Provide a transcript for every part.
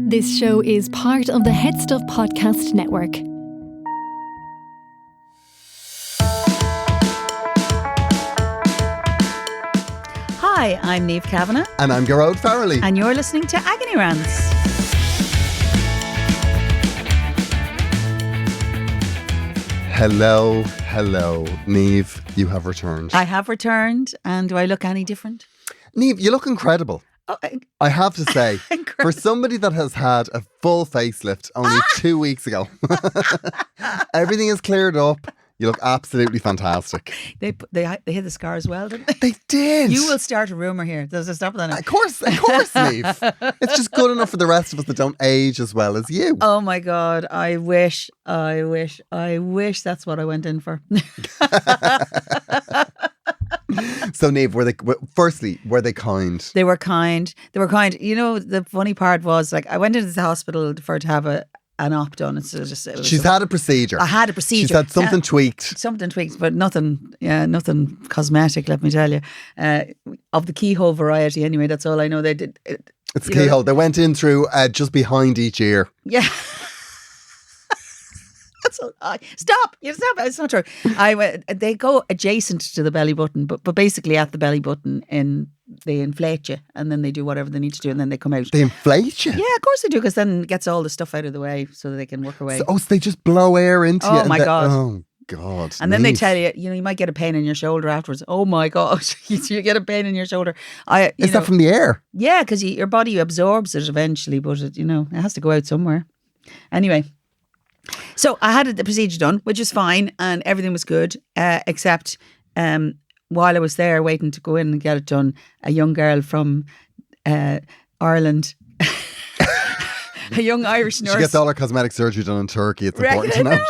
This show is part of the Head Stuff Podcast Network. Hi, I'm Niamh Kavanagh. And I'm Gearóid. And you're listening to Agony Rants. Hello, Niamh, you have returned. I have returned, and do I look any different? Niamh, you look incredible. Oh, I have to say, for somebody that has had a full facelift only 2 weeks ago, everything is cleared up. You look absolutely fantastic. They hit the scar as well, didn't they? They did. You will start a rumour here. Does it stop that? Of course, Niamh. It's just good enough for the rest of us that don't age as well as you. Oh my God, I wish that's what I went in for. So Niamh, were they kind? They were kind. You know, the funny part was, like, I went into the hospital to have an op done. She's had a procedure. I had a procedure. She's had something tweaked. Something tweaked, but nothing cosmetic, let me tell you. Of the keyhole variety, anyway, that's all I know. They did. It's keyhole. They went in through just behind each ear. Yeah. Stop! It's not true. They go adjacent to the belly button, but basically at the belly button, they inflate you, and then they do whatever they need to do, and then they come out. They inflate you? Yeah, of course they do, because then it gets all the stuff out of the way so that they can work away. So they just blow air into you. Oh my God. Oh God. And then they tell you, you might get a pain in your shoulder afterwards. Oh my God. You get a pain in your shoulder. Is that from the air? Yeah, because your body absorbs it eventually, but it has to go out somewhere. Anyway. So I had the procedure done, which is fine, and everything was good, except while I was there waiting to go in and get it done, a young girl from Ireland, a young Irish nurse. She gets all her cosmetic surgery done in Turkey. It's important to know.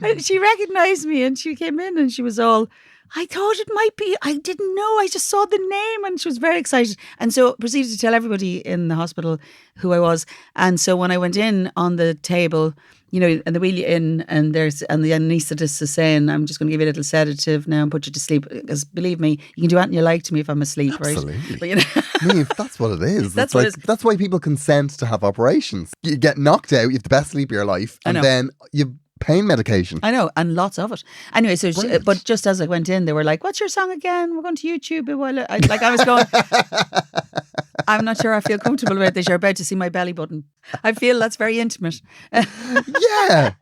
and she recognised me, and she came in and she was all, I thought it might be, I didn't know, I just saw the name, and she was very excited. And so proceeded to tell everybody in the hospital who I was. And so when I went in on the table, and they wheel you in, and the anaesthetist is saying, I'm just going to give you a little sedative now and put you to sleep. Because believe me, you can do anything you like to me if I'm asleep, absolutely. Right? But, that's what it is. That's why people consent to have operations. You get knocked out, you have the best sleep of your life, and then you pain medication. I know, and lots of it. Anyway, so but just as I went in, they were like, "What's your song again? We're going to YouTube it." While I was going, I'm not sure I feel comfortable about this. You're about to see my belly button. I feel that's very intimate. Yeah.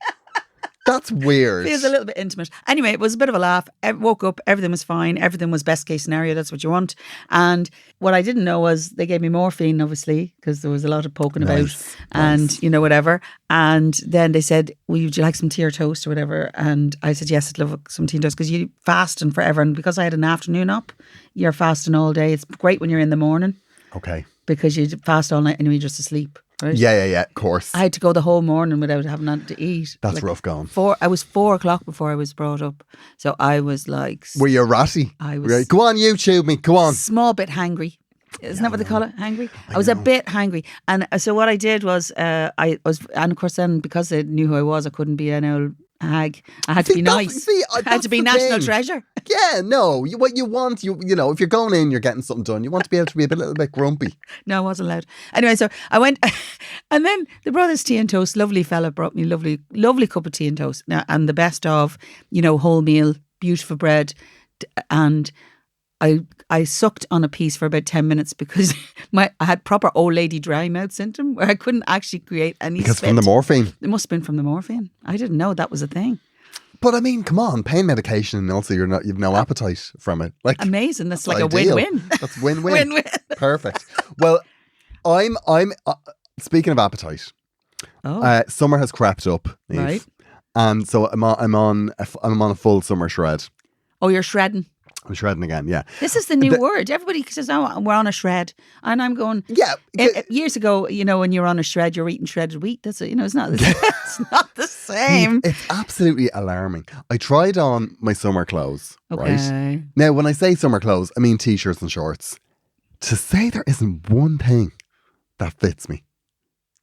That's weird. Feels a little bit intimate. Anyway, it was a bit of a laugh. I woke up, everything was fine. Everything was best case scenario. That's what you want. And what I didn't know was they gave me morphine, obviously, because there was a lot of poking about and, whatever. And then they said, would you like some tea or toast or whatever? And I said, yes, I'd love some tea and toast, because you fasting forever. And because I had an afternoon op, you're fasting all day. It's great when you're in the morning. Okay. Because you fast all night and you're just asleep. Right? Yeah, of course. I had to go the whole morning without having nothing to eat. That's rough going. I was 4 o'clock before I was brought up. So I was like... Were you ratty? I was... Go on, YouTube me, go on. Small bit hangry. Isn't that what they call it? Hangry? I was a bit hangry. And so what I did was, and of course then, because they knew who I was, I couldn't be an old hag. I had to be nice. I had to be national treasure. Yeah, no. What you want, if you're going in, you're getting something done. You want to be able to be a little bit grumpy. No, I wasn't allowed. Anyway, so I went, and then they brought us tea and toast. Lovely fella brought me lovely cup of tea and toast. Now, and the best of, whole meal, beautiful bread, and I sucked on a piece for about 10 minutes because I had proper old lady dry mouth syndrome where I couldn't actually create any because spit. From the morphine. It must have been from the morphine. I didn't know that was a thing. But I mean, come on, pain medication, and also you've no appetite from it. Like, amazing. That's like ideal. A win-win. That's win-win. Win-win. Perfect. Well, I'm speaking of appetite. Summer has crept up, Niamh, right? And so I'm on a full summer shred. Oh, you're shredding. I'm shredding again, yeah. This is the new word. Everybody says, "Oh, we're on a shred," and I'm going, yeah. Years ago, when you're on a shred, you're eating shredded wheat. That's it's not. It's not the same. It's absolutely alarming. I tried on my summer clothes. Okay. Right now, when I say summer clothes, I mean t-shirts and shorts. To say there isn't one thing that fits me.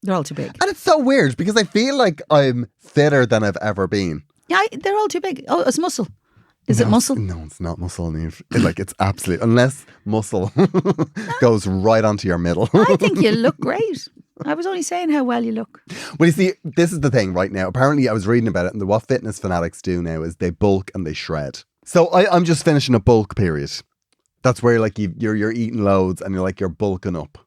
They're all too big, and it's so weird because I feel like I'm fitter than I've ever been. Yeah, they're all too big. Oh, it's muscle. Is it muscle? No, it's not muscle, Niamh. It's absolute, unless muscle goes right onto your middle. I think you look great. I was only saying how well you look. Well, you see, this is the thing right now. Apparently, I was reading about it, and what fitness fanatics do now is they bulk and they shred. So I'm just finishing a bulk period. That's where like you're eating loads and you're bulking up.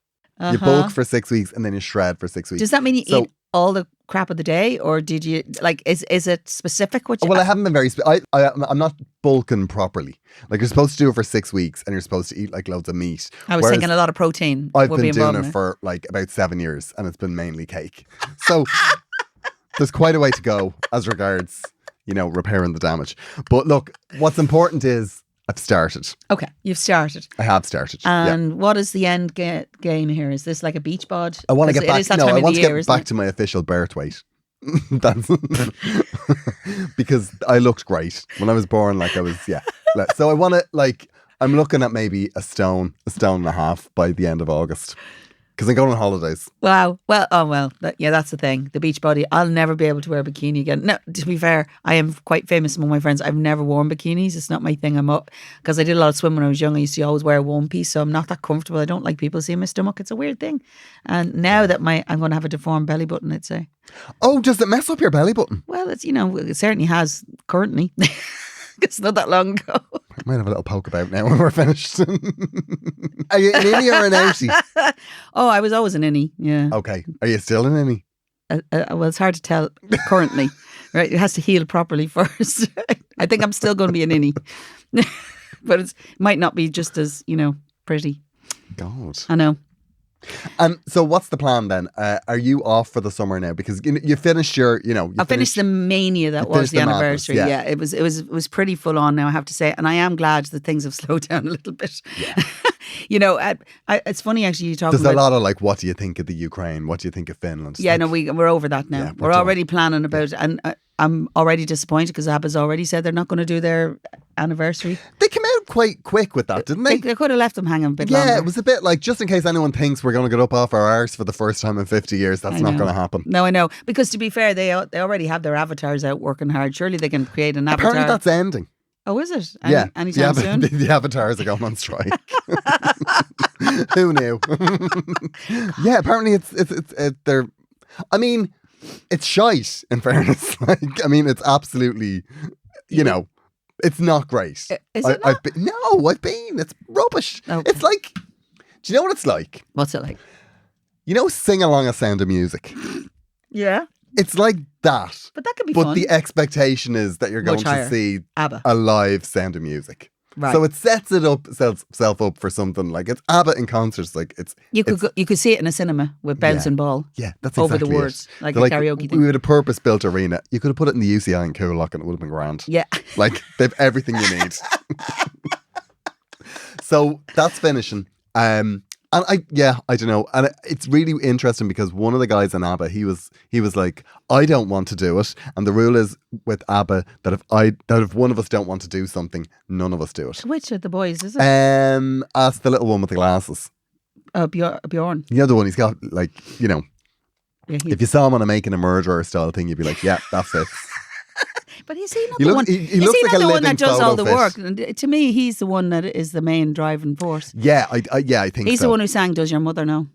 You bulk for 6 weeks and then you shred for 6 weeks. Does that mean you eat all the crap of the day, or did you is it specific what you... Well, I haven't been very I'm not bulking properly. Like, you're supposed to do it for 6 weeks and you're supposed to eat like loads of meat. I was thinking a lot of protein. I've been doing it for like about 7 years and it's been mainly cake. So there's quite a way to go as regards, repairing the damage. But look, what's important is I've started. Okay, you've started. I have started. And what is the end game here? Is this like a beach bod? I want to get back. No, I want to get back to my official birth weight. That's because I looked great when I was born. Like, I was, So I want to, I'm looking at maybe a stone and a half by the end of August. Because I'm going on holidays. Wow. Well, that's the thing. The beach body. I'll never be able to wear a bikini again. No, to be fair, I am quite famous among my friends. I've never worn bikinis. It's not my thing. Because I did a lot of swimming when I was young. I used to always wear a one piece, so I'm not that comfortable. I don't like people seeing my stomach. It's a weird thing. And now that I'm going to have a deformed belly button, I'd say. Oh, does it mess up your belly button? Well, it's it certainly has currently. It's not that long ago. I might have a little poke about now when we're finished. Are you an innie or an outie? Oh, I was always an innie, yeah. Okay. Are you still an innie? Well, it's hard to tell currently. Right? It has to heal properly first. I think I'm still going to be an innie. But it might not be just as, pretty. God. I know. So what's the plan then? Are you off for the summer now? Because you finished your, I finished the mania that was the anniversary. Madness, It was pretty full on now, I have to say, and I am glad that things have slowed down a little bit. Yeah. It's funny actually you talking. There's about, a lot of what do you think of the Ukraine? What do you think of Finland? Yeah, no, we're over that now. Yeah, we're already planning about it, and I'm already disappointed because ABBA's already said they're not going to do their anniversary. They came out quite quick with that, didn't they? They could have left them hanging a bit longer. longer. It was a bit like, just in case anyone thinks we're going to get up off our arse for the first time in 50 years, that's not going to happen. No, I know. Because to be fair, they already have their avatars out working hard. Surely they can create an avatar. Apparently that's ending. Oh, is it? Anytime soon? The avatars are going on strike. Who knew? Yeah, apparently it's they're. I mean, it's shite. In fairness, it's absolutely, it's not great. Is it not? I've been. It's rubbish. Okay. It's like, do you know what it's like? What's it like? Sing along a Sound of Music. Yeah. It's like that. But that could be fun. But the expectation is that you're going to see ABBA. a live Sound of Music. Right. So it sets itself up for something like it's ABBA in concerts. Like you could see it in a cinema with bouncing ball. Yeah, that's over exactly the words, it. like They're a karaoke thing. We had a purpose-built arena. You could have put it in the UCI in Coolock and it would have been grand. Yeah, they've everything you need. So that's finishing. And I don't know. And it's really interesting because one of the guys in ABBA, he was like, I don't want to do it. And the rule is with ABBA that if one of us don't want to do something, none of us do it. Which of the boys is it? Ask the little one with the glasses. Bjorn. The other one, he's got Yeah, if you saw him on a Making a Murderer style thing, you'd be like, yeah, that fits. But is he not the one? He looks like a the one that living does all the photo work? fit. And to me, he's the one that is the main driving force. Yeah, I think He's so. the one who sang "Does Your Mother Know?"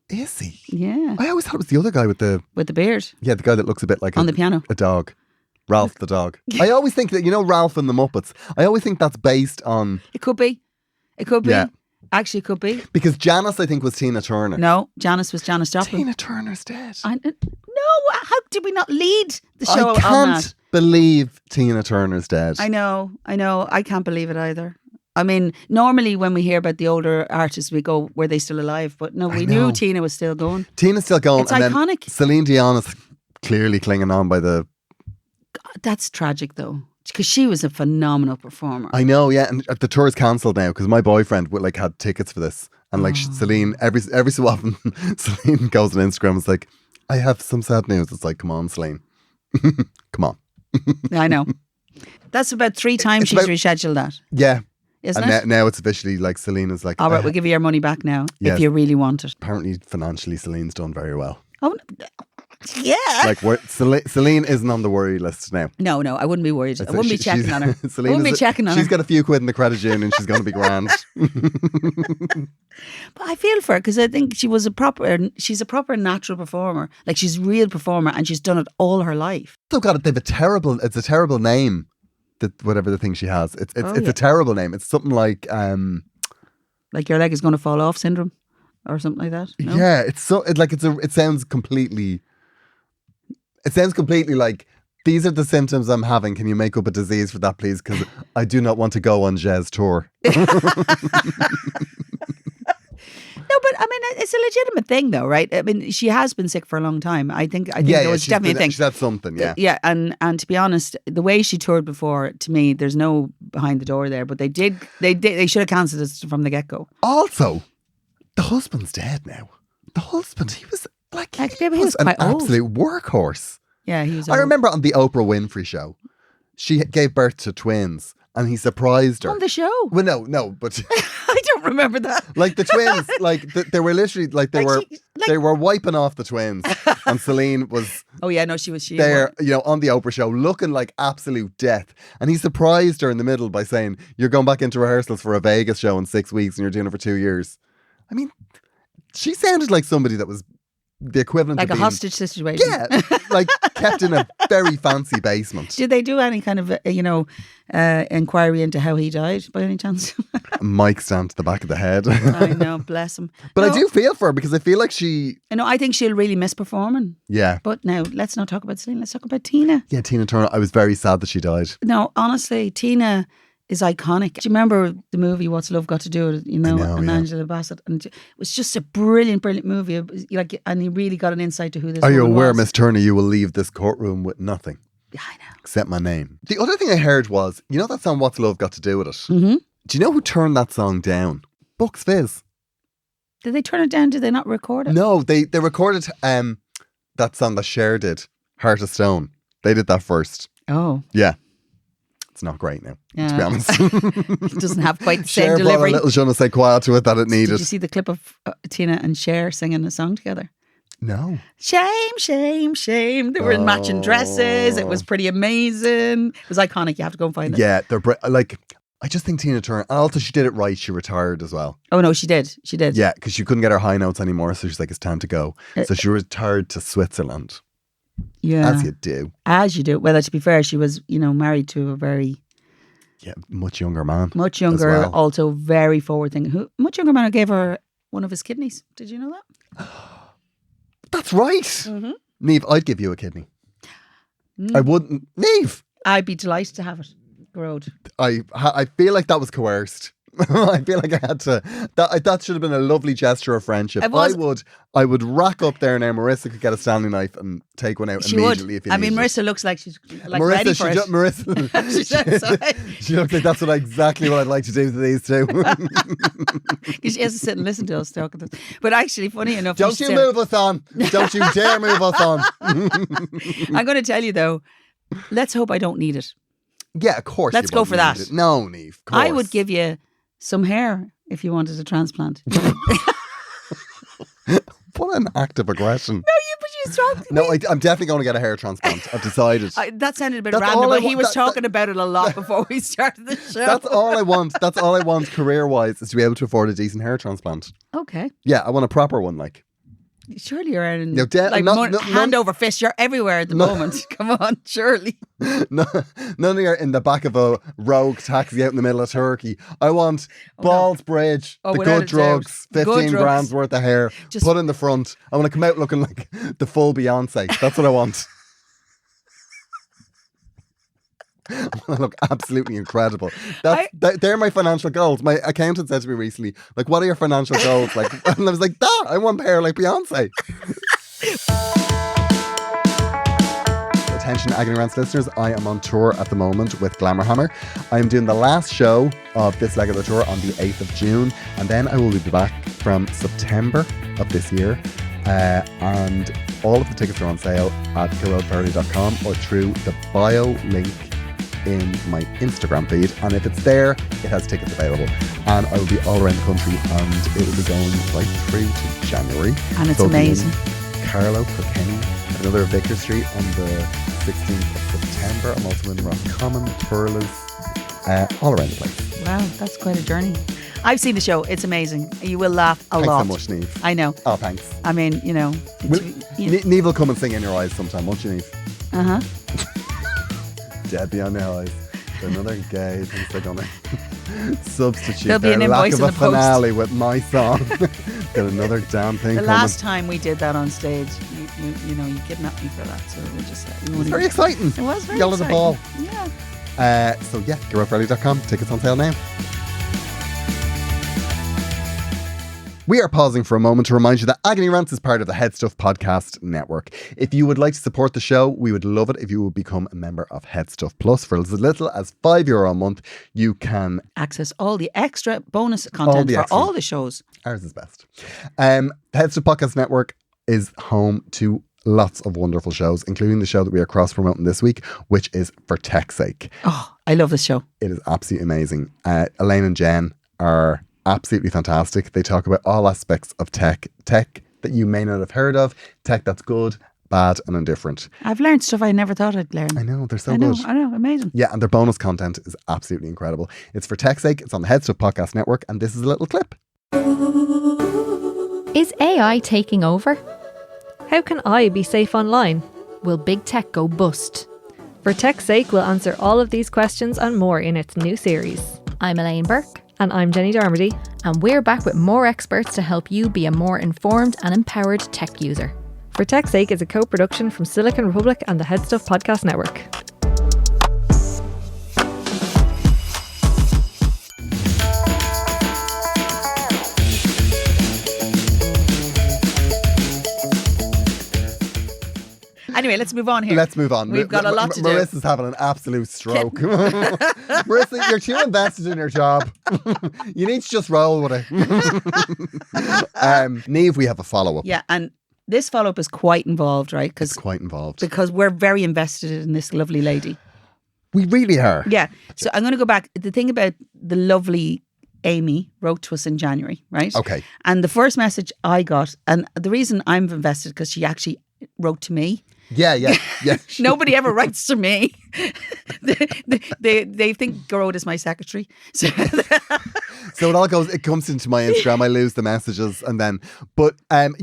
Is he? Yeah, I always thought it was the other guy with the beard. Yeah, the guy that looks a bit like on the piano. A dog. Ralph the dog. I always think that Ralph and the Muppets. I always think that's based on. It could be. Yeah. Actually, it could be. Because Janice, I think, was Tina Turner. No, Janice was Janis Joplin. Tina Turner's dead. No, how did we not lead the show I on that? can't believe Tina Turner's dead. I know. I can't believe it either. I mean, normally when we hear about the older artists, we go, were they still alive? But no, we knew Tina was still going. Tina's still going. It's iconic. Celine Dion is clearly clinging on by the... God, that's tragic though. Because she was a phenomenal performer. I know, yeah. And the tour is cancelled now because my boyfriend had tickets for this. And Celine, every so often, Celine goes on Instagram and is like, I have some sad news. It's like, come on, Celine. Come on. I know. That's about 3 times she's rescheduled that. Yeah. Isn't and it? Now it's officially like Celine is like... All right, we'll give you your money back now if you really want it. Apparently, financially, Celine's done very well. Oh, Yeah. Like, Celine isn't on the worry list now. No, I wouldn't be worried. I wouldn't be checking on her. Celine I wouldn't be checking on her. She's got a few quid in the credit union. She's going to be grand. But I feel for her because I think she's a proper natural performer. Like, she's a real performer and she's done it all her life. Oh God, it's a terrible name. Whatever the thing she has, it's a terrible name. It's something like your leg is going to fall off syndrome or something like that. No? Yeah, it sounds completely like, these are the symptoms I'm having. Can you make up a disease for that, please? Because I do not want to go on Jez tour. No, but I mean, it's a legitimate thing, though, right? I mean, she has been sick for a long time. I think there was definitely a thing. She's had something, yeah. Yeah, and to be honest, the way she toured before, to me, there's no behind the door there. But they should have cancelled it from the get-go. Also, the husband's dead now. The husband, he was like, he was quite an old. absolute workhorse. Yeah, he was I old. remember on the Oprah Winfrey show, she gave birth to twins. And he surprised her. On the show? Well, no, but I don't remember that. Like the twins, they were literally they were wiping off the twins, and Celine was. Oh yeah, no, she was there, on the Oprah show, looking like absolute death. And he surprised her in the middle by saying, "You're going back into rehearsals for a Vegas show in 6 weeks, and you're doing it for 2 years." I mean, she sounded like somebody that was the equivalent like of a hostage situation. Yeah, like kept in a very fancy basement. Did they do any kind of inquiry into how he died by any chance? Mike stamped the back of the head. I know, bless him. But I do feel for her because I feel like she. I think she'll really miss performing. Yeah. But now let's not talk about Celine. Let's talk about Tina. Yeah, Tina Turner. I was very sad that she died. No, honestly, Tina is iconic. Do you remember the movie What's Love Got to Do with and Angela Bassett? And it was just a brilliant movie. And he really got an insight to who this Are you woman aware, was. Miss Turner, you will leave this courtroom with nothing? Yeah, I know. Except my name. The other thing I heard was, that song What's Love Got to Do with it? Mm-hmm. Do you know who turned that song down? Bucks Fizz. Did they turn it down? Did they not record it? No, they recorded that song that Cher did, Heart of Stone. They did that first. Oh. Yeah. It's not great now, to be honest. It doesn't have quite the same Cher delivery. brought a little je ne sais quoi to it that it needed. Did you see the clip of Tina and Cher singing a song together? No. Shame, shame, shame. They were in matching dresses. It was pretty amazing. It was iconic. You have to go and find it. Yeah, I just think Tina Turner, and also she did it right. She retired as well. Oh no, she did. She did. Yeah, because she couldn't get her high notes anymore. So she's like, it's time to go. So she retired to Switzerland. Yeah. As you do. As you do. Well, to be fair, she was, married to a very... Yeah, much younger man. Much younger, well. also very forward thinking. Much younger man who gave her one of his kidneys. Did you know that? That's right. Mm-hmm. Niamh, I'd give you a kidney. I wouldn't. Niamh! I'd be delighted to have it. Gearóid. I feel like that was coerced. I feel like I had to. That should have been a lovely gesture of friendship. I would rack up there now. Marissa could get a Stanley knife and take one out immediately if you needed Marissa it. looks like she's ready for it. She looks like that's exactly what I'd like to do to these two. She has to sit and listen to us talking to us. But actually, funny enough, don't you move us on. Don't you dare move us on. I'm going to tell you though, let's hope I don't need it. Yeah, of course. Let's go for that. No, Niamh, of course. I would give you some hair if you wanted a transplant. What an act of aggression. No, but you talking to No, me. I'm definitely going to get a hair transplant. I've decided. That sounded a bit That's random, all I but he want. was talking about it a lot before we started the show. That's all I want. That's all I want career-wise is to be able to afford a decent hair transplant. Okay. Yeah, I want a proper one, like. Surely you're earning hand over fist. You're everywhere at the moment. Come on, surely. None of you are in the back of a rogue taxi out in the middle of Turkey. I want Ballsbridge, the good drugs, 15 grand's worth of hair, put in the front. I want to come out looking like the full Beyonce. That's what I want. I want to look absolutely incredible. They're my financial goals. My accountant said to me recently, like, what are your financial goals? Like, and I was like, I want hair like Beyonce. Attention Agony Rants listeners, I am on tour at the moment with Glamour Hammer. I am doing the last show of this leg of the tour on the 8th of June, and then I will be back from September of this year. And all of the tickets are on sale at gearoidferry.com or through the bio link in my Instagram feed, and if it's there, it has tickets available, and I will be all around the country, and it will be going right through to January, and it's so amazing. Carlo Kilkenny, another at Vicar Street on the 16th of September. I'm also in Roscommon, Turles, all around the place. Wow, that's quite a journey. I've seen the show. It's amazing. You will laugh a lot. Thanks so much, Niamh. I know. Oh, thanks. I mean, you know. Niamh will come and sing in your eyes sometime, won't you, Niamh? Uh-huh. Dead beyond their eyes. Another gay thing they're going to substitute There'll be their an lack invoice of in a the post. finale with my song. Got another damn thing The coming. last time we did that on stage, you know, you kidnapped me for that. So we just... It was very exciting. It was very Yell at the exciting. ball. Yeah. So yeah, gearóid.com. Tickets on sale now. We are pausing for a moment to remind you that Agony Rants is part of the Head Stuff Podcast Network. If you would like to support the show, we would love it if you would become a member of Head Stuff Plus. For as little as €5 a month, you can access all the extra bonus content for all the shows. Ours is best. The Head Stuff Podcast Network is home to lots of wonderful shows, including the show that we are cross-promoting this week, which is For Tech's Sake. Oh, I love this show. It is absolutely amazing. Elaine and Jen are absolutely fantastic. They talk about all aspects of tech that you may not have heard of, tech that's good, bad and indifferent. I've learned stuff I never thought I'd learn. I know, they're so good. I know, amazing. Yeah, and their bonus content is absolutely incredible. It's For Tech's Sake, it's on the Head Stuff Podcast Network, and this is a little clip. Is AI taking over? How can I be safe online? Will big tech go bust? For Tech's Sake, we'll answer all of these questions and more in its new series. I'm Elaine Burke. And I'm Jenny Darmody. And we're back with more experts to help you be a more informed and empowered tech user. For Tech's Sake is a co-production from Silicon Republic and the Head Stuff Podcast Network. Anyway, let's move on here. Let's move on. We've got a lot to do. Marissa's having an absolute stroke. Marissa, you're too invested in your job. You need to just roll with it. Niamh, we have a follow-up. Yeah, and this follow-up is quite involved, right? It's quite involved. Because we're very invested in this lovely lady. We really are. Yeah. So I'm going to go back. The thing about the lovely Amy wrote to us in January, right? Okay. And the first message I got, and the reason I'm invested, because she actually wrote to me. Yeah. Nobody ever writes to me. they think Gearóid is my secretary. So it comes into my Instagram. I lose the messages, and then, but and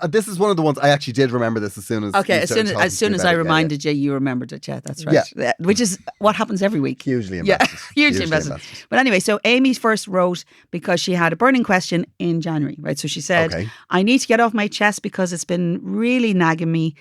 this is one of the ones I actually did remember this as soon as. Okay, as soon as I reminded you, you remembered it. Yeah, that's right. Yeah. Which is what happens every week. Hugely invested. Yeah, hugely invested. But anyway, so Amy first wrote because she had a burning question in January, right? So she said, I need to get off my chest because it's been really nagging me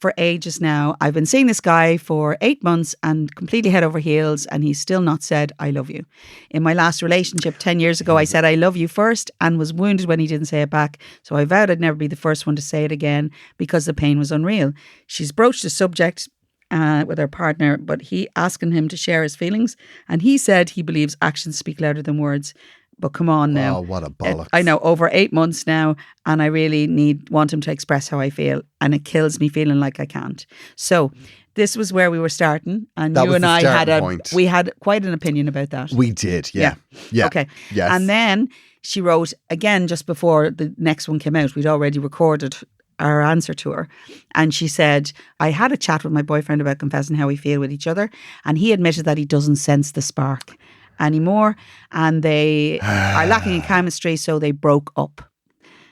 for ages now. I've been seeing this guy for 8 months and completely head over heels, and he's still not said I love you. In my last relationship 10 years ago, I said I love you first and was wounded when he didn't say it back. So I vowed I'd never be the first one to say it again because the pain was unreal. She's broached the subject with her partner, but he asking him to share his feelings, and he said he believes actions speak louder than words. But come on now. Oh, what a bollocks. I know, over 8 months now, and I really want him to express how I feel, and it kills me feeling like I can't. So this was where we were starting, and that you and I point. We had quite an opinion about that. We did, yeah. Okay. Yes. And then she wrote again just before the next one came out. We'd already recorded our answer to her, and she said, I had a chat with my boyfriend about confessing how we feel with each other, and he admitted that he doesn't sense the spark anymore, and they are lacking in chemistry, so they broke up.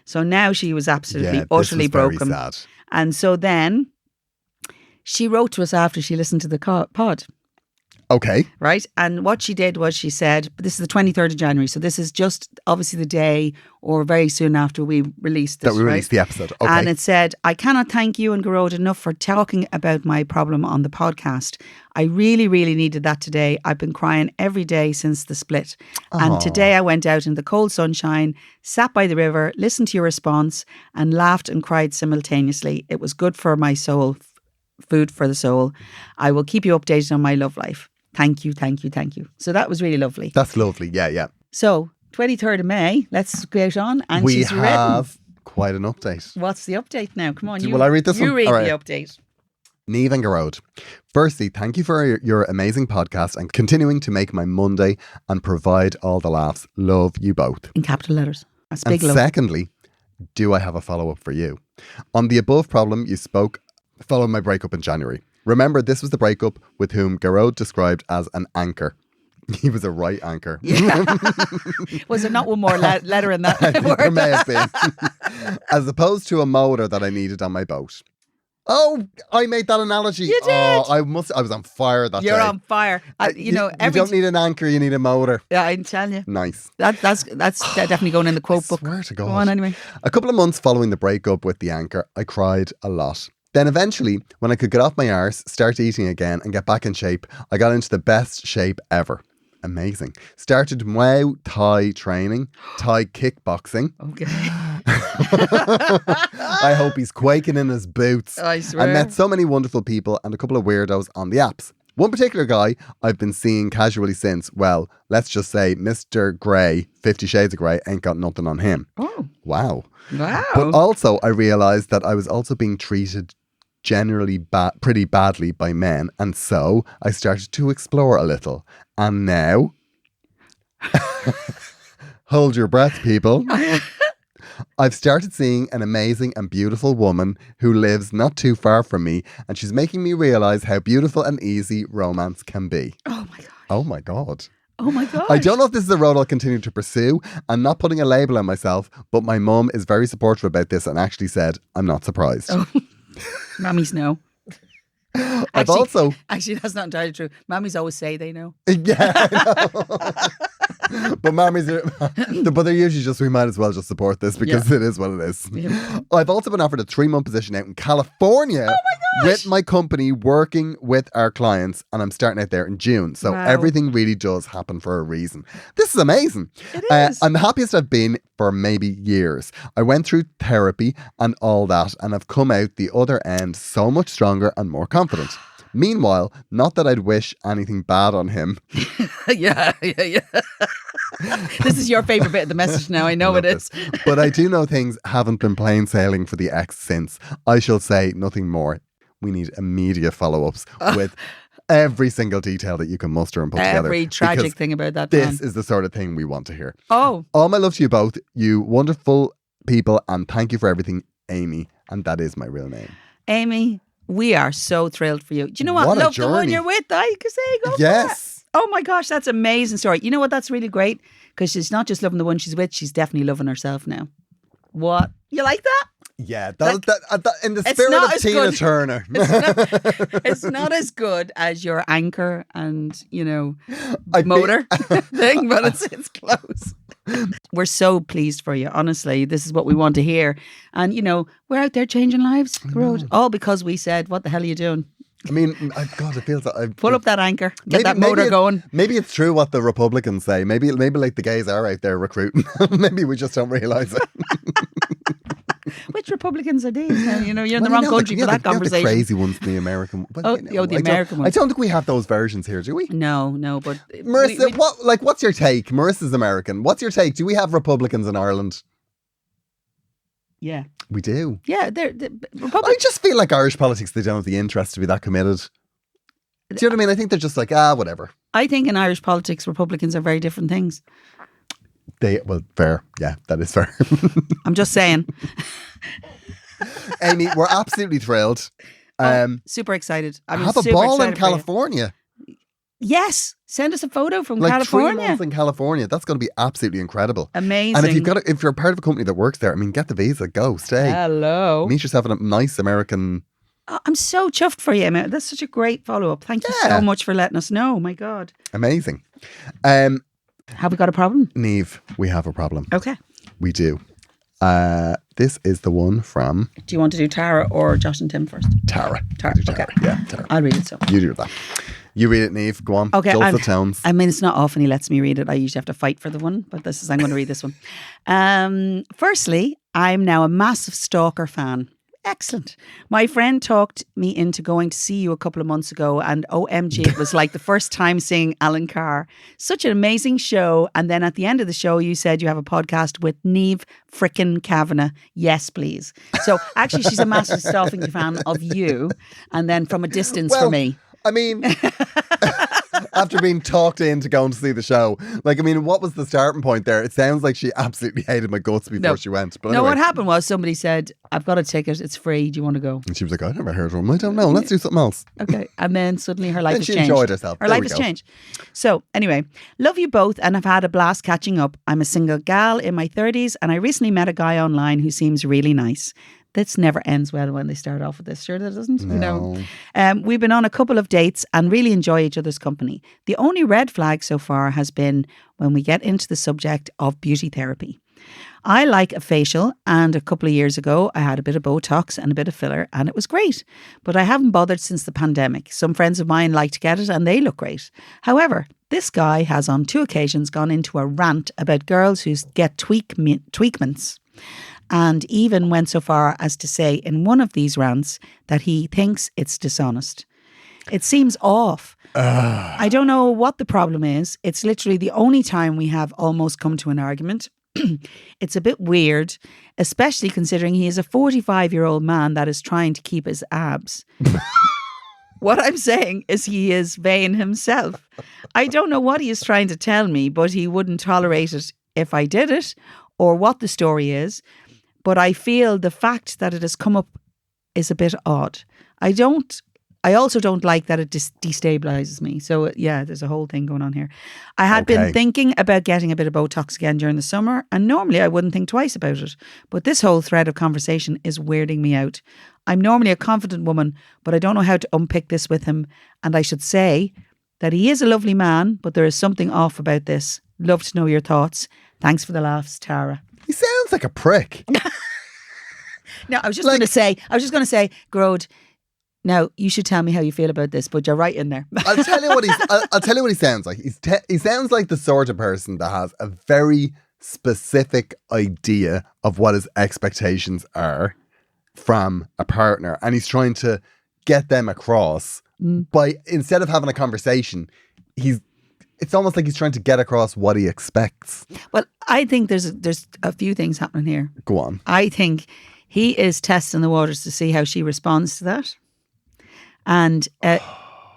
So now she was absolutely utterly broken. Very sad. And so then she wrote to us after she listened to the pod. Okay. Right. And what she did was she said, this is the 23rd of January. So this is just obviously the day or very soon after we released this. That we released the episode. Okay. And it said, I cannot thank you and Gearóid enough for talking about my problem on the podcast. I really, really needed that today. I've been crying every day since the split. And today I went out in the cold sunshine, sat by the river, listened to your response and laughed and cried simultaneously. It was good for my soul, food for the soul. I will keep you updated on my love life. Thank you, thank you, thank you. So that was really lovely. That's lovely. Yeah. So 23rd of May, let's go out on. And we she's have quite an update. What's the update now? Come on. Will I read this one? You read right. the update. Niamh and Gearóid. Firstly, thank you for your amazing podcast and continuing to make my Monday and provide all the laughs. Love you both. In capital letters. That's And big love. secondly, do I have a follow-up for you? On the above problem you spoke following my breakup in January. Remember, this was the breakup with whom Gearóid described as an anchor. He was a right anchor. Yeah. Was there not one more letter in that word? There may have been. As opposed to a motor that I needed on my boat. Oh, I made that analogy. You did. Oh, I was on fire that day. You're on fire. You don't need an anchor, you need a motor. Yeah, I'm telling you. Nice. That's definitely going in the quote book. Swear to God. Go on anyway. A couple of months following the breakup with the anchor, I cried a lot. Then eventually, when I could get off my arse, start eating again and get back in shape, I got into the best shape ever. Amazing. Started Muay Thai training, Thai kickboxing. Okay. I hope he's quaking in his boots. I swear. I met so many wonderful people and a couple of weirdos on the apps. One particular guy I've been seeing casually since, well, let's just say Mr. Grey, 50 Shades of Grey, ain't got nothing on him. Oh. Wow. Wow. But also, I realised that I was also being treated generally pretty badly by men, and so I started to explore a little. And now, hold your breath, people. I've started seeing an amazing and beautiful woman who lives not too far from me, and she's making me realise how beautiful and easy romance can be. Oh my God. Oh my God. Oh my God. I don't know if this is a road I'll continue to pursue. I'm not putting a label on myself, but my mum is very supportive about this and actually said, I'm not surprised. Oh. Mummies know. I've also... Actually, that's not entirely true. Mummies always say they know. Yeah, I know. But mummies are... But they're usually just, we might as well just support this because it is what it is. Yeah. I've also been offered a 3-month position out in California with my company working with our clients, and I'm starting out there in June. So everything really does happen for a reason. This is amazing. It is. I'm the happiest I've been for maybe years. I went through therapy and all that, and I've come out the other end so much stronger and more confident. Meanwhile, not that I'd wish anything bad on him. Yeah. This is your favourite bit of the message now. I know it is. But I do know things haven't been plain sailing for the ex since. I shall say nothing more. We need immediate follow-ups with every single detail that you can muster and put together. Every tragic thing about that This man. is the sort of thing we want to hear. Oh. All my love to you both, you wonderful people, and thank you for everything, Amy. And that is my real name. Amy, we are so thrilled for you. Do you know what? What a Love the one journey. you're with. I could say go for it. Yes. Oh my gosh, that's an amazing story. You know what? That's really great because she's not just loving the one she's with, she's definitely loving herself now. What? You like that? Yeah, that in the It's spirit not of as Tina good. Turner. It's not as good as your anchor and, I motor thing, but it's close. We're so pleased for you, honestly. This is what we want to hear. And, we're out there changing lives, Gearóid. All because we said, what the hell are you doing? I mean, God, it feels like Pull up that anchor, get that motor going. Maybe it's true what the Republicans say. Maybe like the gays are out there recruiting. Maybe we just don't realise it. Which Republicans are these? Now, you're in the wrong country for that conversation. The crazy ones, the American. Well, the American ones. I don't think we have those versions here, do we? No, but Marissa, what's your take? Marissa's American. What's your take? Do we have Republicans in Ireland? Yeah, we do. Yeah, they're I just feel like Irish politics, they don't have the interest to be that committed. Do you know what I mean? I think they're just like, whatever. I think in Irish politics, Republicans are very different things. Fair. Yeah, that is fair. I'm just saying. Amy, we're absolutely thrilled. Super excited. Have a ball in California. Yes. Send us a photo from like California. 3 months in California. That's going to be absolutely incredible. Amazing. And if you're part of a company that works there, I mean, get the visa, go, stay. Hello. Meet yourself in a nice American... Oh, I'm so chuffed for you, Emma. That's such a great follow-up. Thank you so much for letting us know. My God. Amazing. Have we got a problem? Niamh, we have a problem. Okay. We do. This is the one from... Do you want to do Tara or Josh and Tim first? Tara. Tara. Okay. Yeah, Tara. I'll read it, so. You do that. You read it, Niamh. Go on. Okay. Dulls the tones. I mean, it's not often he lets me read it. I usually have to fight for the one, but I'm going to read this one. Firstly, I'm now a massive Stalker fan. Excellent. My friend talked me into going to see you a couple of months ago, and OMG, it was like the first time seeing Alan Carr. Such an amazing show. And then at the end of the show, you said you have a podcast with Niamh frickin' Kavanagh. Yes, please. So actually, she's a massive stalking fan of you, and then from a distance for me. I mean, after being talked into going to see the show. Like, I mean, what was the starting point there? It sounds like she absolutely hated my guts before she went. But no, anyway. what happened was somebody said, I've got a ticket, it's free, do you want to go? And she was like, I never heard of him. I don't know, let's do something else. Okay. And then suddenly her life has she changed. enjoyed herself. Her There life we has go. changed. So anyway, love you both and have had a blast catching up. I'm a single gal in my 30s and I recently met a guy online who seems really nice. This never ends well when they start off with this. Sure, that doesn't. No. We've been on a couple of dates and really enjoy each other's company. The only red flag so far has been when we get into the subject of beauty therapy. I like a facial, and a couple of years ago I had a bit of Botox and a bit of filler and it was great. But I haven't bothered since the pandemic. Some friends of mine like to get it and they look great. However, this guy has on 2 occasions gone into a rant about girls who get tweakments. And even went so far as to say in one of these rants that he thinks it's dishonest. It seems off. I don't know what the problem is. It's literally the only time we have almost come to an argument. It's a bit weird, especially considering he is a 45-year-old man that is trying to keep his abs. What I'm saying is he is vain himself. I don't know what he is trying to tell me, but he wouldn't tolerate it if I did it or what the story is. But I feel the fact that it has come up is a bit odd. I also don't like that it destabilizes me. So yeah, there's a whole thing going on here. I had been thinking about getting a bit of Botox again during the summer, and normally I wouldn't think twice about it. But this whole thread of conversation is weirding me out. I'm normally a confident woman, but I don't know how to unpick this with him. And I should say that he is a lovely man, but there is something off about this. Love to know your thoughts. Thanks for the laughs, Tara. He sounds like a prick. No, I was just going to say, Gearóid, now you should tell me how you feel about this, but you're right in there. I'll tell you what he sounds like. He sounds like the sort of person that has a very specific idea of what his expectations are from a partner, and he's trying to get them across by, instead of having a conversation, it's almost like he's trying to get across what he expects. Well, I think there's a few things happening here. Go on. I think he is testing the waters to see how she responds to that. And,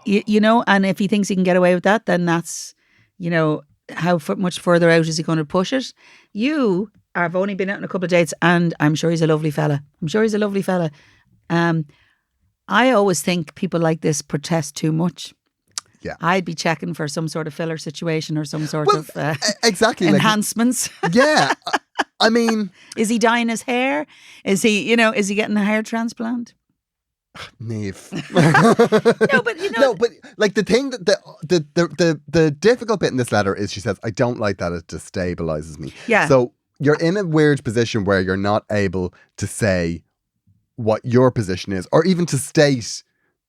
you know, and if he thinks he can get away with that, then that's, you know, how much further out is he going to push it? You have only been out on a couple of dates and I'm sure he's a lovely fella. I always think people like this protest too much. Yeah. I'd be checking for some sort of filler situation or some sort of exactly enhancements. Yeah. I mean, is he dyeing his hair? Is he getting a hair transplant? Niamh. No, but like the thing that the difficult bit in this letter is she says, I don't like that it destabilizes me. Yeah. So you're in a weird position where you're not able to say what your position is, or even to state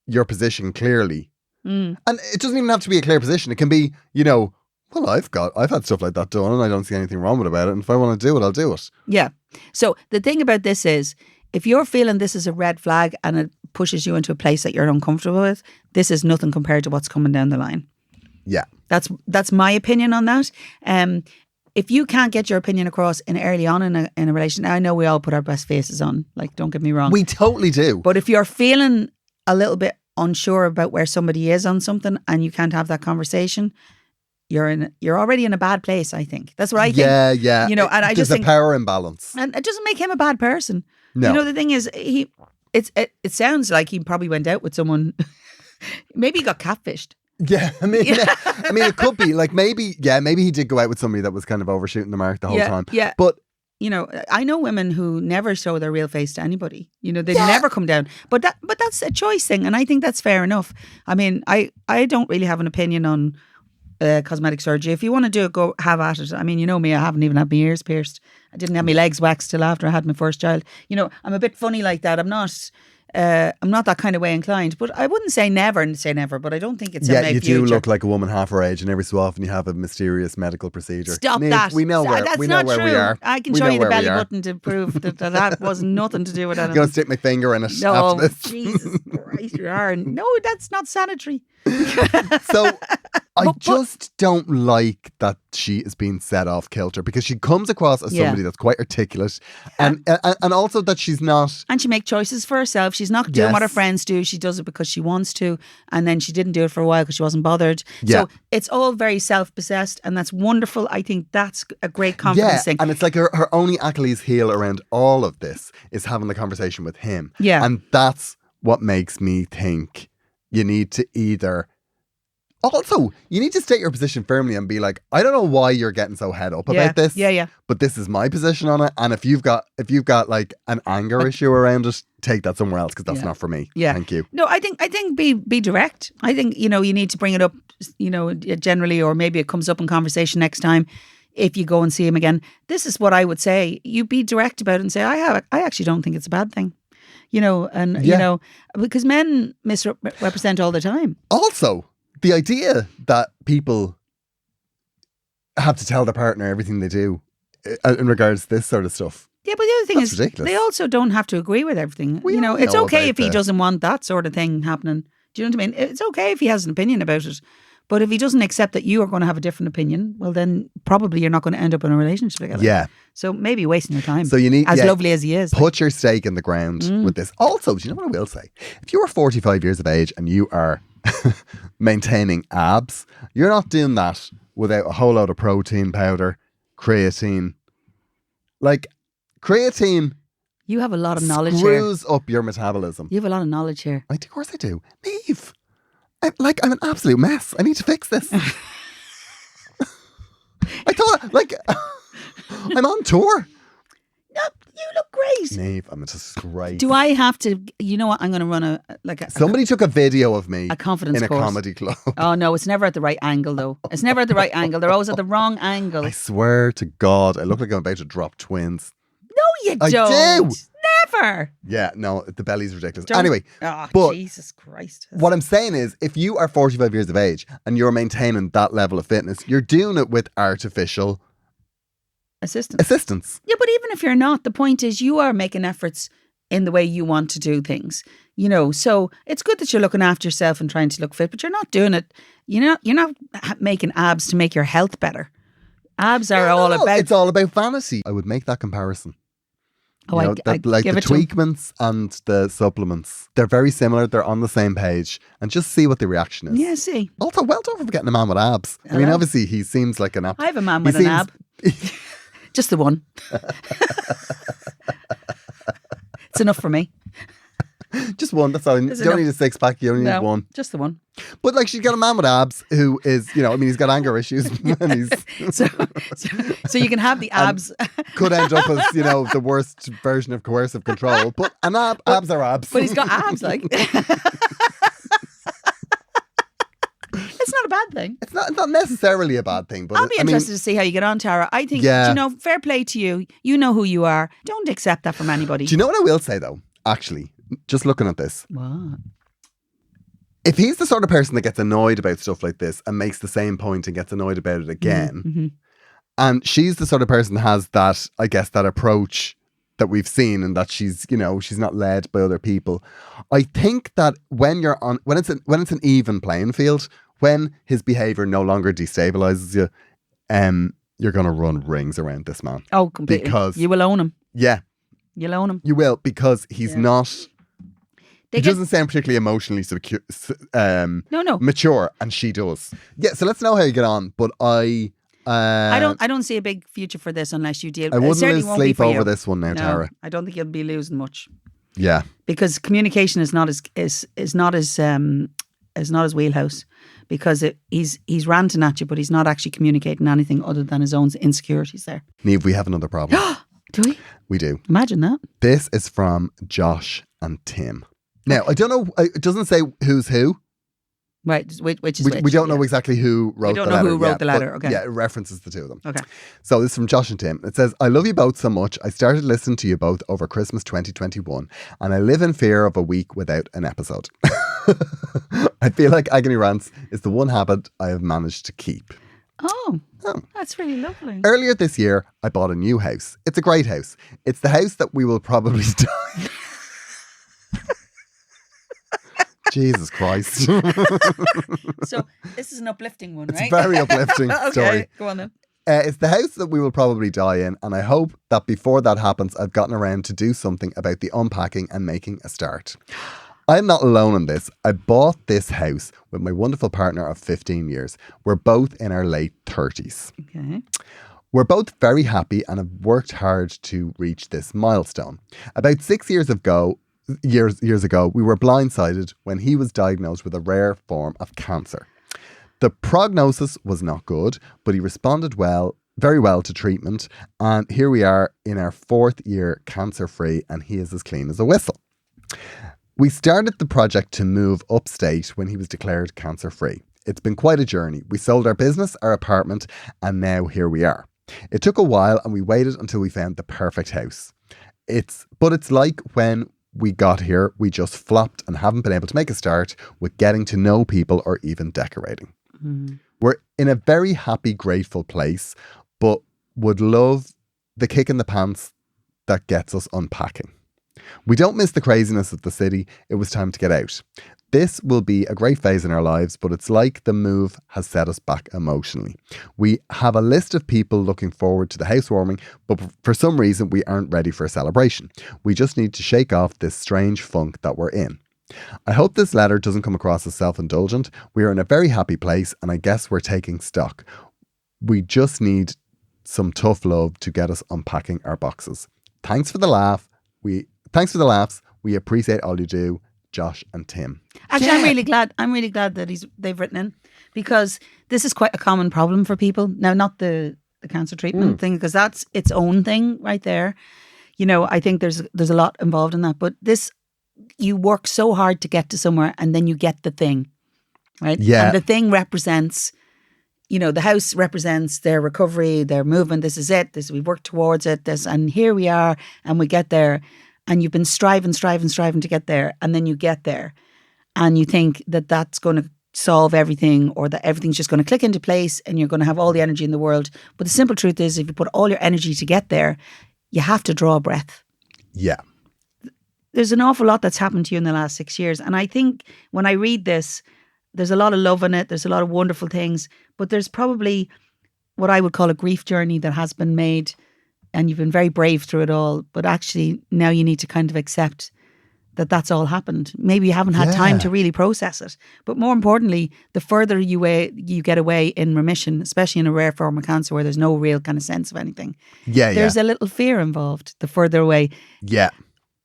your position clearly. And it doesn't even have to be a clear position. It can be, you know, well, I've had stuff like that done and I don't see anything wrong about it. And if I want to do it, I'll do it. Yeah. So the thing about this is, if you're feeling this is a red flag and it pushes you into a place that you're uncomfortable with, this is nothing compared to what's coming down the line. Yeah. That's my opinion on that. If you can't get your opinion across early on in a relation, I know we all put our best faces on, like, don't get me wrong. We totally do. But if you're feeling a little bit unsure about where somebody is on something and you can't have that conversation, you're already in a bad place, I think. That's what I think. Yeah. You know, and I just think there's a power imbalance. And it doesn't make him a bad person. No. You know, the thing is, it sounds like he probably went out with someone. Maybe he got catfished. Yeah, I mean, it could be like maybe he did go out with somebody that was kind of overshooting the mark the whole time. Yeah, but you know, I know women who never show their real face to anybody. You know, they never come down. But that's a choice thing, and I think that's fair enough. I mean, I don't really have an opinion on cosmetic surgery. If you want to do it, go have at it. I mean, you know me, I haven't even had my ears pierced. I didn't have my legs waxed till after I had my first child. You know, I'm a bit funny like that. I'm not that kind of way inclined, but I wouldn't say never and say never, but I don't think it's you do look like a woman half her age, and every so often you have a mysterious medical procedure. Stop Niamh, that. We know where we are. I can show you the belly button to prove that was nothing to do with anything. I'm going to stick my finger in it no, after this. Jesus Christ, you are. No, that's not sanitary. So I just don't like that she is being set off kilter because she comes across as somebody that's quite articulate and also that she's not. And she makes choices for herself. She's not doing what her Yes. friends do. She does it because she wants to. And then she didn't do it for a while because she wasn't bothered. Yeah. So it's all very self-possessed and that's wonderful. I think that's a great confidence thing. And it's like her only Achilles heel around all of this is having the conversation with him. Yeah. And that's what makes me think you need to either... Also, you need to state your position firmly and be like, I don't know why you're getting so head up about this. Yeah. But this is my position on it. And if you've got like an anger issue around it, take that somewhere else because that's not for me. Yeah. Thank you. No, I think be direct. I think, you need to bring it up, generally, or maybe it comes up in conversation next time if you go and see him again. This is what I would say. You be direct about it and say, I actually don't think it's a bad thing. Because men misrepresent all the time. Also, the idea that people have to tell their partner everything they do in regards to this sort of stuff. Yeah, but the other thing That's is ridiculous. they also don't have to agree with everything. We all It's know okay about if he the- doesn't want that sort of thing happening. Do you know what I mean? It's okay if he has an opinion about it. But if he doesn't accept that you are going to have a different opinion, well, then probably you're not going to end up in a relationship together. Yeah. So maybe wasting your time. So you need... as yeah, lovely as he is. put your stake in the ground with this. Also, do you know what I will say? If you are 45 years of age and you are maintaining abs, you're not doing that without a whole load of protein powder, creatine. Like, creatine You have a lot of knowledge here. screws up your metabolism. You have a lot of knowledge here. Of course I do. Niamh, I'm an absolute mess. I need to fix this. I thought, I'm on tour. No, you look great. Niamh, I'm a disgrace. Do I have to? You know what? I'm going to run a Somebody took a video of me a confidence in a course. comedy club. Oh no, it's never at the right angle though. It's never at the right angle. They're always at the wrong angle. I swear to God, I look like I'm about to drop twins. No, you I don't. do. Never. Yeah, no, the belly's ridiculous. Don't- Anyway, Oh, but Jesus Christ. what I'm saying is, if you are 45 years of age and you're maintaining that level of fitness, you're doing it with artificial Assistance. assistance. Yeah, but even if you're not, the point is you are making efforts in the way you want to do things. So it's good that you're looking after yourself and trying to look fit, but you're not doing it. You're not making abs to make your health better. Abs are all about. It's all about vanity. I would make that comparison. Oh, You know, I'd like give the it to 'em. tweakments and the supplements. They're very similar. They're on the same page. And just see what the reaction is. Yeah, see, Also, well done for getting a man with abs. I mean, Hello. obviously, he seems like an I have a man with he an ab. Just the one. It's enough for me. Just one, that's all. You There's don't enough. need a six pack, you only need No, one. just the one. But she's got a man with abs who is, he's got anger issues and he's So you can have the abs. could end up as, the worst version of coercive control. But abs are abs. But he's got abs, like. It's not a bad thing. It's not necessarily a bad thing, but I'll be interested to see how you get on, Tara. I think, fair play to you. You know who you are. Don't accept that from anybody. Do you know what I will say though? Actually, just looking at this. What? If he's the sort of person that gets annoyed about stuff like this and makes the same point and gets annoyed about it again, Mm-hmm. and she's the sort of person that has that, I guess, that approach that we've seen and that she's not led by other people. I think that when it's an even playing field, when his behaviour no longer destabilises you, you're going to run rings around this man. Oh, completely. Because you will own him. Yeah, You'll own him. you will, because he's not. They He get- doesn't sound particularly emotionally secure, No. mature, and she does. Yeah, so let's know how you get on. But I I don't see a big future for this unless you deal. I wouldn't certainly lose won't be sleep for over you. this one now, No, Tara. I don't think you'll be losing much Yeah, because communication is not his wheelhouse. Because he's ranting at you, but he's not actually communicating anything other than his own insecurities there. Niamh, we have another problem. Do we? We do. Imagine that. This is from Josh and Tim. Now, I don't know, it doesn't say who's who. Right, which is We, which. we don't know yeah. exactly who wrote the letter. don't know who wrote yet, the letter, but okay. Yeah, it references the two of them. Okay. So this is from Josh and Tim. It says, I love you both so much. I started listening to you both over Christmas 2021 and I live in fear of a week without an episode. I feel like Agony Rants is the one habit I have managed to keep. Oh, that's really lovely. Earlier this year, I bought a new house. It's a great house. It's the house that we will probably die. Jesus Christ. So this is an uplifting one, It's right? very uplifting Okay, story. go on then. It's the house that we will probably die in, and I hope that before that happens, I've gotten around to do something about the unpacking and making a start. I'm not alone in this. I bought this house with my wonderful partner of 15 years. We're both in our late 30s. Okay. We're both very happy and have worked hard to reach this milestone. About 6 years ago, we were blindsided when he was diagnosed with a rare form of cancer. The prognosis was not good, but he responded very well to treatment, and here we are in our 4th year cancer-free, and he is as clean as a whistle. We started the project to move upstate when he was declared cancer-free. It's been quite a journey. We sold our business, our apartment, and now here we are. It took a while, and we waited until we found the perfect house. But it's like when we got here, we just flopped and haven't been able to make a start with getting to know people or even decorating. We're in a very happy, grateful place, but would love the kick in the pants that gets us unpacking. We don't miss the craziness of the city. It was time to get out. This will be a great phase in our lives, but it's like the move has set us back emotionally. We have a list of people looking forward to the housewarming, but for some reason we aren't ready for a celebration. We just need to shake off this strange funk that we're in. I hope this letter doesn't come across as self-indulgent. We are in a very happy place, and I guess we're taking stock. We just need some tough love to get us unpacking our boxes. Thanks for the laughs. We appreciate all you do, Josh and Tim. Actually, I'm really glad that they've written in, because this is quite a common problem for people. Now, not the cancer treatment thing, because that's its own thing right there. You know, I think there's a lot involved in that, but this, you work so hard to get to somewhere, and then you get the thing, right? Yeah. And the thing represents, you know, the house represents their recovery, their movement. This is it. We've worked towards it. And here we are, and we get there. And you've been striving to get there, and then you get there, and you think that that's going to solve everything, or that everything's just going to click into place, and you're going to have all the energy in the world. But the simple truth is, if you put all your energy to get there, you have to draw a breath. Yeah. There's an awful lot that's happened to you in the last 6 years, and I think when I read this, there's a lot of love in it. There's a lot of wonderful things, but there's probably what I would call a grief journey that has been made. And you've been very brave through it all. But actually, now you need to kind of accept that that's all happened. Maybe you haven't had time to really process it. But more importantly, the further you get away in remission, especially in a rare form of cancer where there's no real kind of sense of anything. There's a little fear involved the further away. Yeah.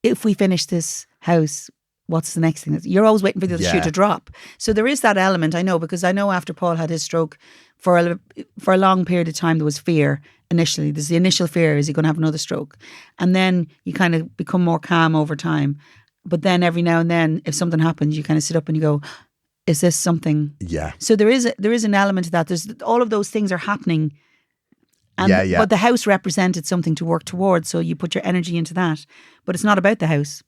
If we finish this house, what's the next thing? You're always waiting for the shoe to drop. So there is that element, I know, because I know after Paul had his stroke, for a long period of time, there was fear initially. There's the initial fear, is he going to have another stroke? And then you kind of become more calm over time. But then every now and then, if something happens, you kind of sit up and you go, is this something? Yeah. So there is an element to that. There's all of those things are happening. And, But the house represented something to work towards. So you put your energy into that. But it's not about the house.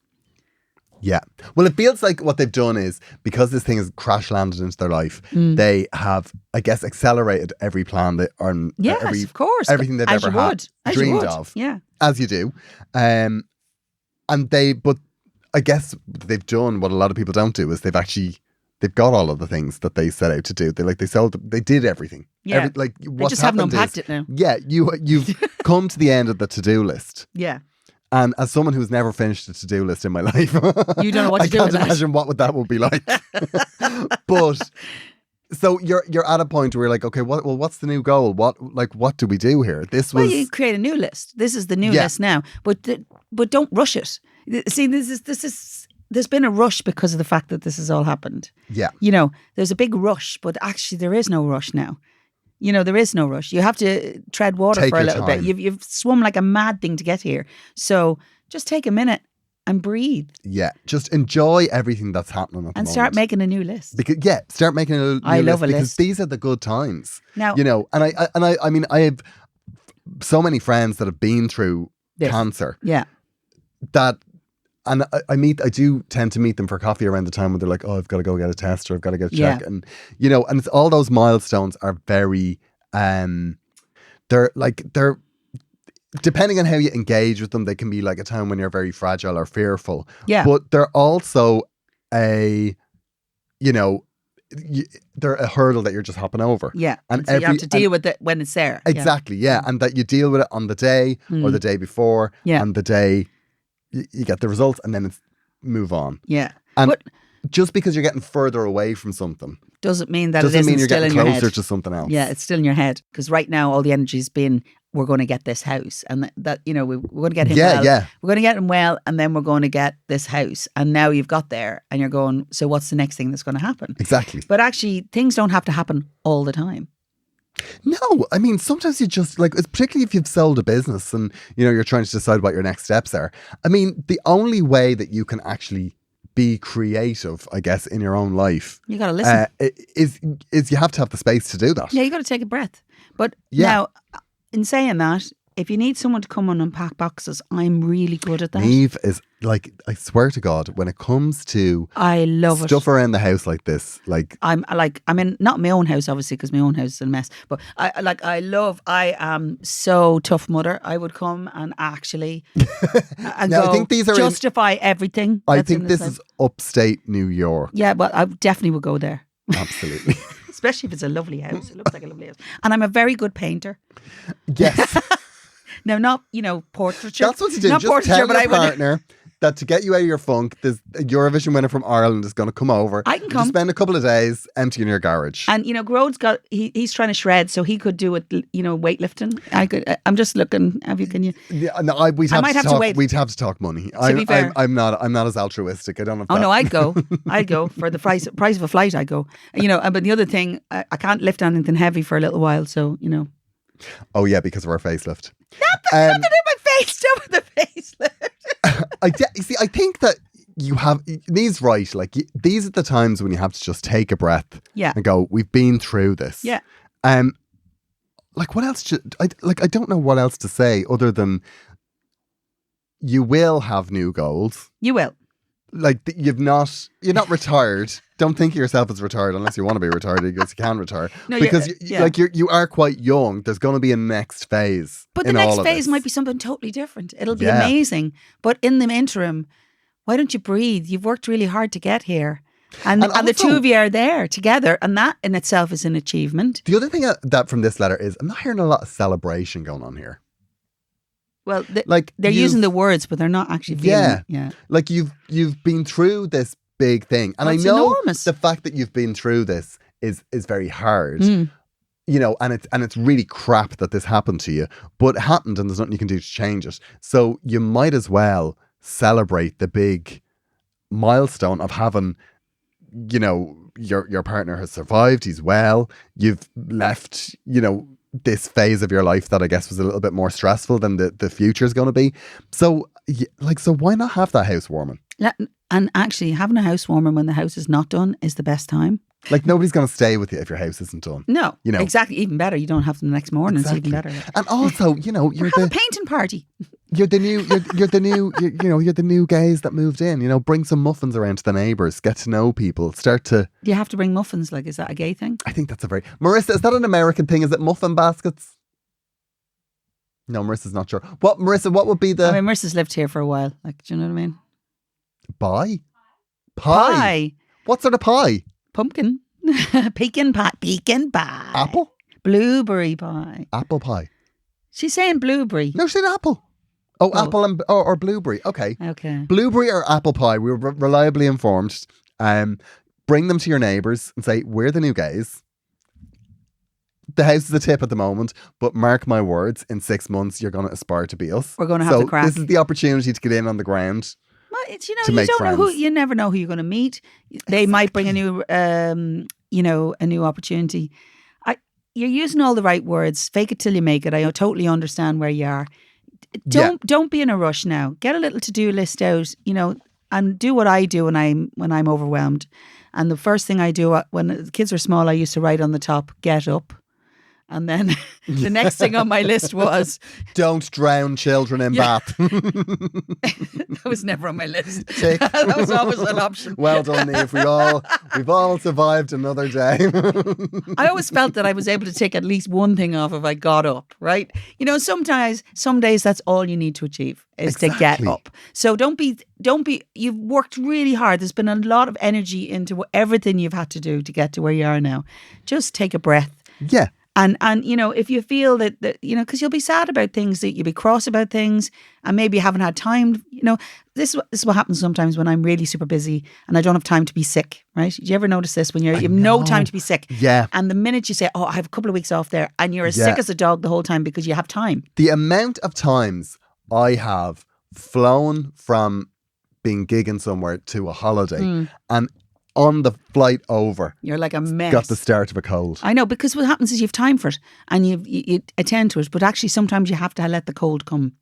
Yeah. Well, it feels like what they've done is, because this thing has crash landed into their life, they have, I guess, accelerated every plan that of course, everything they've ever had dreamed of. Yeah. As you do. But I guess they've done what a lot of people don't do, is they've got all of the things that they set out to do. They did everything. Yeah. They just haven't unpacked it now. Yeah. You've come to the end of the to-do list. Yeah. And as someone who's never finished a to-do list in my life, you don't know what to do with that. I can't imagine what that would be like. But so you're at a point where you're like, okay, what's the new goal? What do we do here? You create a new list. This is the new list now, but don't rush it. See, there's been a rush because of the fact that this has all happened. Yeah, you know, there's a big rush, but actually there is no rush now. You know, there is no rush. You have to tread water for a little bit. You've swum like a mad thing to get here. So just take a minute and breathe. Yeah, just enjoy everything that's happening at the moment. Start making a new list. Start making a new list. I love a list. Because these are the good times. Now, you know, and I mean, I have so many friends that have been through cancer. Yeah. And I do tend to meet them for coffee around the time when they're like, oh, I've got to go get a test, or I've got to get a check. And, you know, and it's all those milestones are very, they're depending on how you engage with them, they can be like a time when you're very fragile or fearful. Yeah. But they're also a they're a hurdle that you're just hopping over. Yeah. And so you have to deal with it when it's there. Exactly, yeah. And that you deal with it on the day or the day before and the day you get the results and then it's move on. Yeah. And just because you're getting further away from something doesn't mean that doesn't it isn't mean you're still getting in your head. closer to something else. Yeah, it's still in your head. Because right now all the energy's been, we're going to get this house. And that we're going to get him well. Yeah. We're going to get him well and then we're going to get this house. And now you've got there and you're going, so what's the next thing that's going to happen? Exactly. But actually, things don't have to happen all the time. No, I mean, sometimes you just particularly if you've sold a business and, you're trying to decide what your next steps are. I mean, the only way that you can actually be creative, I guess, in your own life. You got to listen. Is you have to have the space to do that. Yeah, you got to take a breath. But now, in saying that, if you need someone to come and unpack boxes, I'm really good at that. Niamh is I swear to God, when it comes to I love stuff around the house like this, I'm in not my own house obviously because my own house is a mess, but I am so tough mother. I would come and actually and now, I think these are justify everything. I think this is upstate New York. Yeah, but I definitely would go there. Absolutely. Especially if it's a lovely house. It looks like a lovely house. And I'm a very good painter. Yes. Now, not, portraiture. That's what you do. Not just portraiture, tell but your partner that to get you out of your funk, there's a Eurovision winner from Ireland is going to come over. I can come. Just spend a couple of days emptying your garage. And, Gearóid's he's trying to shred, so he could do it, weightlifting. I'm just looking, can you? Yeah, no, we'd have to talk money. To be fair. I'm not as altruistic. I don't have that. Oh, no, I'd go for the price of a flight, I'd go. But the other thing, I can't lift anything heavy for a little while, so, Oh, yeah, because of our facelift. Nothing in my face, don't with the facelift. I think that you have these right. These are the times when you have to just take a breath and go, we've been through this. Yeah. What else I don't know what else to say other than you will have new goals. You will. You're not retired. Don't think of yourself as retired unless you want to be retired because you can retire. No, because you are quite young. There's going to be a next phase. But the next phase might be something totally different. It'll be amazing. But in the interim, why don't you breathe? You've worked really hard to get here. And the two of you are there together. And that in itself is an achievement. The other thing that from this letter is I'm not hearing a lot of celebration going on here. Well, they're using the words, but they're not actually feeling it. Yeah. You've been through this big thing. And I know enormous. The fact that you've been through this is very hard. And it's really crap that this happened to you. But it happened and there's nothing you can do to change it. So you might as well celebrate the big milestone of having, your partner has survived, he's well, you've left, this phase of your life that I guess was a little bit more stressful than the future is going to be. So, so why not have that housewarming? And actually, having a housewarming when the house is not done is the best time. Nobody's going to stay with you if your house isn't done. No, exactly. Even better. You don't have them the next morning. Exactly. It's even better. And also, you're have a painting party. You're the new guys that moved in. Bring some muffins around to the neighbours. Get to know people. Start to. Do you have to bring muffins? Is that a gay thing? I think that's Marissa, is that an American thing? Is it muffin baskets? No, Marissa's not sure. Marissa, what would be the? Marissa's lived here for a while. Do you know what I mean? Pie. What sort of pie? Pumpkin. Pecan pie. Apple? Blueberry pie. Apple pie. She's saying blueberry. No, she said apple. Oh, apple or blueberry. Okay. Blueberry or apple pie. We were reliably informed. Bring them to your neighbours and say, we're the new guys. The house is a tip at the moment, but mark my words, in 6 months, you're going to aspire to be us. We're going to have the crack. This is the opportunity to get in on the ground. Well, you don't know you never know who you're going to meet. They might bring a new, a new opportunity. You're using all the right words. Fake it till you make it. I totally understand where you are. Don't be in a rush now. Get a little to-do list out, and do what I do when I'm overwhelmed. And the first thing I do when the kids were small, I used to write on the top, get up. And then the next thing on my list was Don't drown children in bath. that was never on my list. Tick. That was always an option. Well done, Niamh. We've all survived another day. I always felt that I was able to take at least one thing off if I got up, right? You know, some days that's all you need to achieve is to get up. So don't be, you've worked really hard. There's been a lot of energy into everything you've had to do to get to where you are now. Just take a breath. Yeah. And you know, if you feel that you know, because you'll be sad about things, that you'll be cross about things, and maybe you haven't had time. You know, this is what happens sometimes when I'm really super busy and I don't have time to be sick. Right? Do you ever notice this when you have no time to be sick? Yeah. And the minute you say, "Oh, I have a couple of weeks off there," and you're as sick as a dog the whole time because you have time. The amount of times I have flown from being gigging somewhere to a holiday and on the flight over, you're like a mess. Got the start of a cold. I know, because what happens is you have time for it and you attend to it, but actually sometimes you have to let the cold come.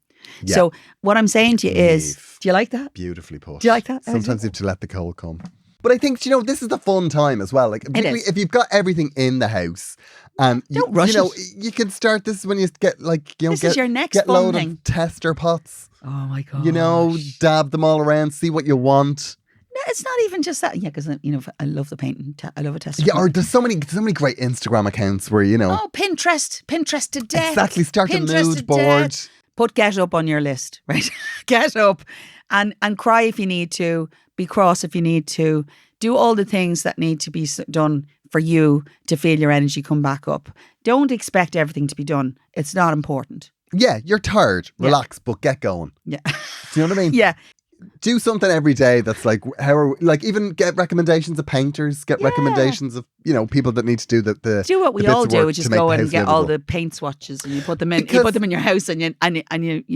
Yeah. So what I'm saying to you is, do you like that? Beautifully put. Do you like that? Sometimes you have to let the cold come. But I think, you know, this is the fun time as well. Like, particularly if you've got everything in the house and don't rush it. it. You can start. This is when you get like, you know, this is your next get fun load thing. of tester pots. Oh my god! You know, dab them all around, see what you want. No, it's not even just that. Yeah, because you know, I love the painting. I love a tester. Yeah, or there's so many great Instagram accounts where, you know. Oh, Pinterest to death. Exactly, start a mood board. Death. Put Get Up on your list, right? Get up and cry if you need to. Be cross if you need to. Do all the things that need to be done for you to feel your energy come back up. Don't expect everything to be done. It's not important. Yeah, you're tired. Relax, but get going. Yeah. Do you know what I mean? Yeah. Do something every day that's like, even get recommendations of painters, get recommendations of, you know, people that need to do the do what we all do, which is go and get livable. all the paint swatches and you put them in. You put them in your house and you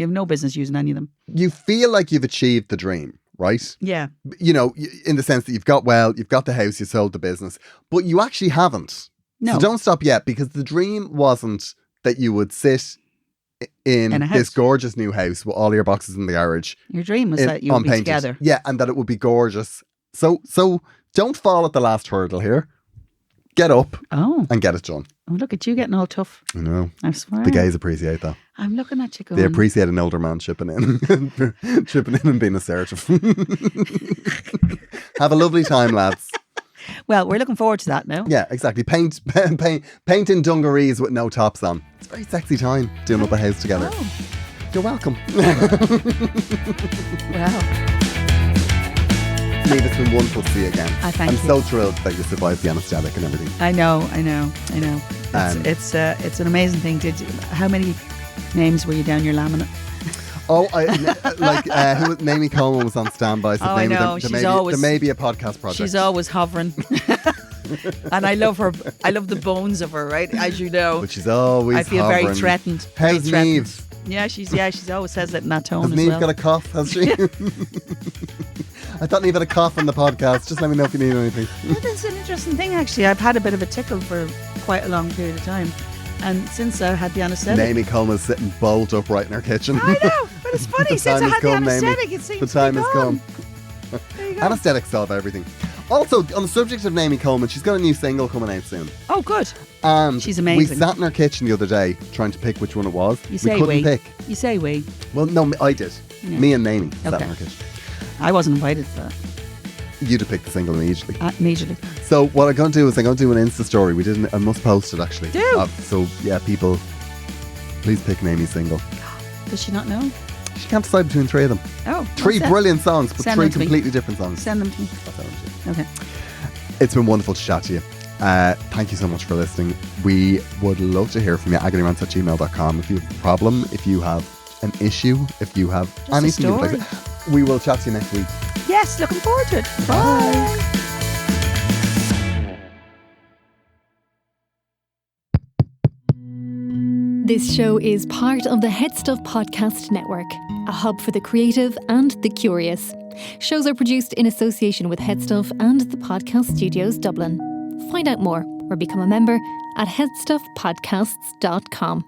have no business using any of them. You feel like you've achieved the dream, right? Yeah. You know, in the sense that you've got the house, you sold the business, but you actually haven't. No. So don't stop yet, because the dream wasn't that you would sit in this gorgeous new house with all your boxes in the garage. Your dream was that you would be together. Yeah, and that it would be gorgeous. So don't fall at the last hurdle here. Get up and get it done. Oh, look at you getting all tough. I know. I swear. The gays appreciate that. I'm looking at you going. They appreciate an older man chipping in and being assertive. Have a lovely time, lads. Well, we're looking forward to that now. Yeah, exactly. Painting dungarees with no tops on. It's a very sexy time doing up a house together. Oh. You're welcome. Wow. Niamh, it's been wonderful to see you again. Thank you. I'm so thrilled that you survived the anaesthetic and everything. I know. It's an amazing thing. How many names were you down your laminate? Oh, who was Naomi Coleman was on standby. So I know. There may be a podcast project. She's always hovering. And I love her. I love the bones of her, right? As you know. But she's always I feel hovering. very threatened. How's Niamh? Yeah, she always says it in that tone Has as Niamh well. got a cough, has she? I thought Niamh had a cough on the podcast. Just let me know if you need anything. That's an interesting thing, actually. I've had a bit of a tickle for quite a long period of time. And since I had the anaesthetic. Naomi Coleman's sitting bolt upright in her kitchen. I know, but it's funny. Since I had the anaesthetic, it seems the time to be has gone. come. Anaesthetics solve everything. Also, on the subject of Naomi Coleman, she's got a new single coming out soon. Oh, good. And she's amazing. We sat in her kitchen the other day trying to pick which one it was. You say we couldn't pick. You say we. Well, no, I did. Yeah. Me and Naomi sat in her kitchen. I wasn't invited to that. You'd have picked the single immediately. Immediately. So what I'm going to do is I'm going to do an Insta story. I must post it actually. Do. So yeah, people, please pick Naomi's single. Does she not know? She can't decide between three of them. Oh. Three brilliant songs, but send three them to me. completely different songs. Send them to me. I'll send them to you. Okay. It's been wonderful to chat to you. Thank you so much for listening. We would love to hear from you. agonyrants@gmail.com. If you have a problem, if you have an issue, if you have anything you'd like to, we will chat to you next week. Yes, looking forward to it. Bye. This show is part of the Head Stuff Podcast Network, a hub for the creative and the curious. Shows are produced in association with Head Stuff and the Podcast Studios Dublin. Find out more or become a member at headstuffpodcasts.com.